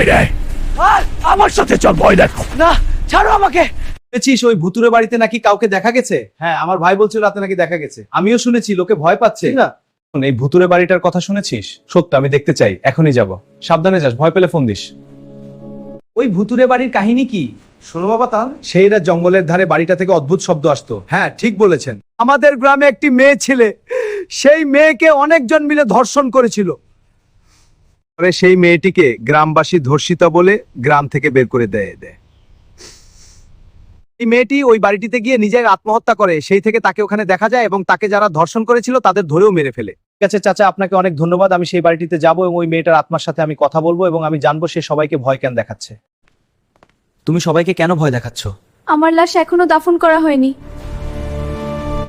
ভয় দেয়, আর আমার সাথে চল ভয় দেখো। না, ছাড়ো আমাকে। শুনেছিস ওই ভুতুরে বাড়িতে নাকি কাউকে দেখা গেছে? হ্যাঁ, আমার ভাই বলছিল রাতে নাকি দেখা গেছে। আমিও শুনেছি লোকে ভয় পাচ্ছে না। এই ভুতুরে বাড়িটার কথা শুনেছিস? সত্য, আমি দেখতে চাই, এখনই যাব। সাবধানে যাস, ভয় পেলে ফোন দিস। ওই ভুতুরে বাড়ির কাহিনী কি? শোনো বাবা, তার সেই রাত জঙ্গলের ধারে বাড়িটা থেকে অদ্ভুত শব্দ আসতো। হ্যাঁ, ঠিক বলেছেন। আমাদের গ্রামে একটি মেয়ে ছিলে, সেই মেয়েকে অনেকজন মিলে ধর্ষণ করেছিল। পরে সেই মেয়েটিকে গ্রামবাসী ধর্ষিতা বলে গ্রাম থেকে বের করে দেয়। এই মেয়েটি ওই বাড়িটিতে গিয়ে নিজের আত্মহত্যা করে, সেই থেকে তাকে ওখানে দেখা যায় এবং তাকে যারা ধর্ষণ করেছিল তাদের ধরেও মেরে ফেলে। ঠিক আছে চাচা, আপনাকে অনেক ধন্যবাদ। আমি সেই বাড়িটিতে যাব এবং ওই মেয়েটার আত্মার সাথে আমি কথা বলবো এবং আমি জানবো সে সবাইকে ভয় কেন দেখাচ্ছে। তুমি সবাইকে কেন ভয় দেখাচ্ছ? আমার লাশ এখনো দাফন করা হয়নি।